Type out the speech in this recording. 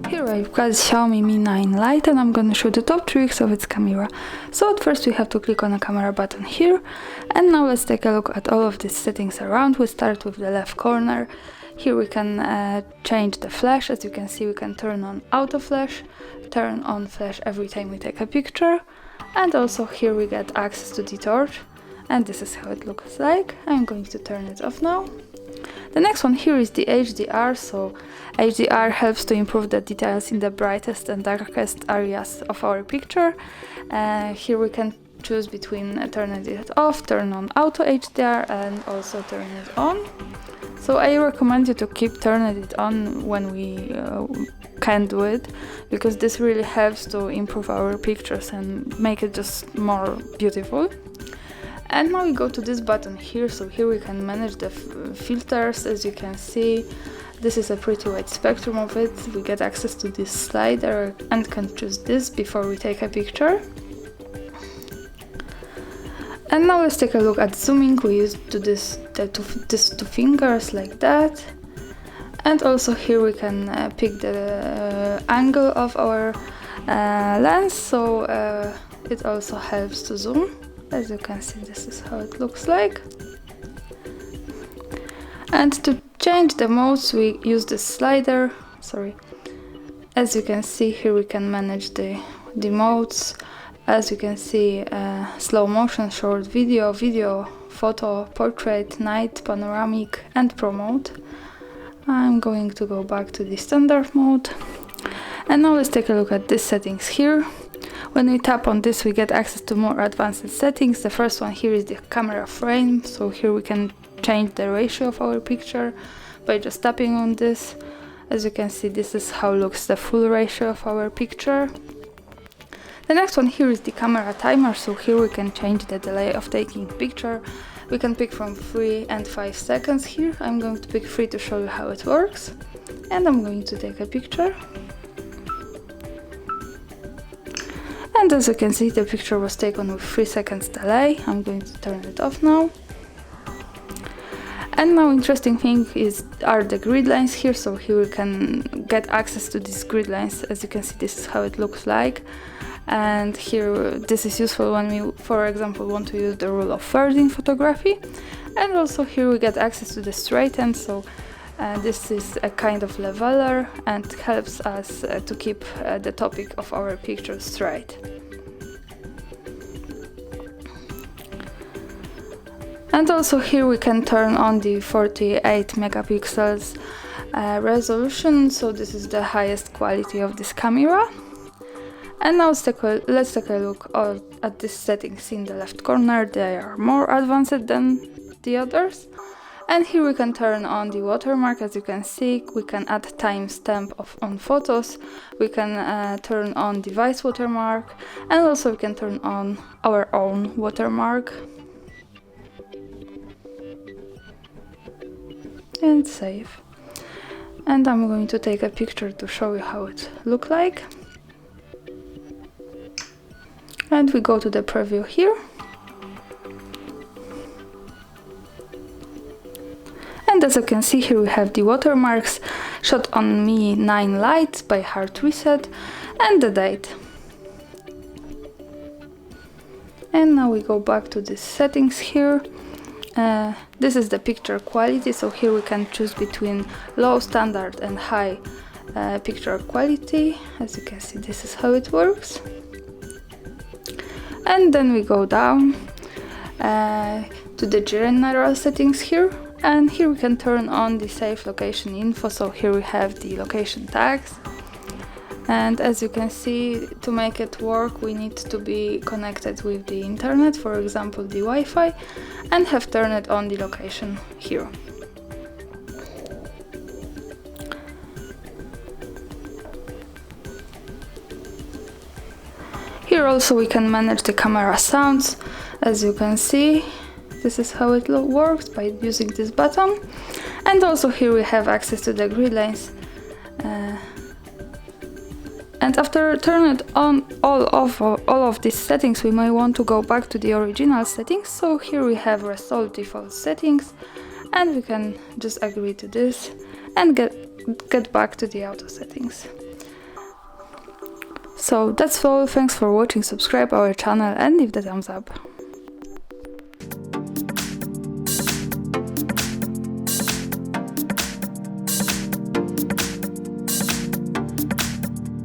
Here I've got Xiaomi Mi 9 Lite and I'm gonna show the top tricks of its camera. So at first we have to click on the camera button here, and now let's take a look at all of these settings around. We start with the left corner. Here we can change the flash. As you can see, we can turn on auto flash, turn on flash every time we take a picture, and also here we get access to the torch, and this is how it looks like. I'm going to turn it off now. The next one here is the HDR. So HDR helps to improve the details in the brightest and darkest areas of our picture. Here we can choose between turning it off, turn on auto HDR, and also turn it on. So I recommend you to keep turning it on when we can do it, because this really helps to improve our pictures and make it just more beautiful. And now we go to this button here. So here we can manage the filters. As you can see, this is a pretty wide spectrum of it. We get access to this slider and can choose this before we take a picture. And now let's take a look at zooming. We use these two fingers like that. And also here we can pick the angle of our lens, so it also helps to zoom. As you can see, this is how it looks like. And to change the modes, we use the slider. As you can see here, we can manage the modes. As you can see, slow motion, short video, photo, portrait, night, panoramic, and pro mode. I'm going to go back to the standard mode. And now let's take a look at these settings here. When we tap on this, we get access to more advanced settings. The first one here is the camera frame. So here we can change the ratio of our picture by just tapping on this. As you can see, this is how looks the full ratio of our picture. The next one here is the camera timer. So here we can change the delay of taking picture. We can pick from 3 and 5 seconds here. I'm going to pick 3 to show you how it works. And I'm going to take a picture. And as you can see, the picture was taken with 3 seconds delay. I'm going to turn it off now. And now interesting thing are the grid lines here. So here we can get access to these grid lines. As you can see, this is how it looks like. And here this is useful when we, for example, want to use the rule of thirds in photography. And also here we get access to the straighten. So this is a kind of leveler and helps us to keep the topic of our picture straight. And also here we can turn on the 48 megapixels resolution. So this is the highest quality of this camera. And now let's take a look at these settings in the left corner. They are more advanced than the others. And here we can turn on the watermark. As you can see, we can add timestamp on photos. We can turn on device watermark, and also we can turn on our own watermark. And save. And I'm going to take a picture to show you how it looks like. And we go to the preview here. And as you can see here, we have the watermarks shot on Mi 9 Lite by HardReset and the date. And now we go back to the settings here. This is the picture quality. So here we can choose between low, standard, and high picture quality. As you can see, this is how it works. And then we go down to the general settings here. And here we can turn on the save location info. So here we have the location tags. And as you can see, to make it work, we need to be connected with the internet, for example, the Wi-Fi, and have turned on the location here. Here also we can manage the camera sounds. As you can see, this is how it works by using this button. And also here we have access to the grid lines. And after turning on all of these settings, we might want to go back to the original settings. So here we have restore default settings, and we can just agree to this and get back to the auto settings. So that's all, thanks for watching, subscribe our channel and leave the thumbs up.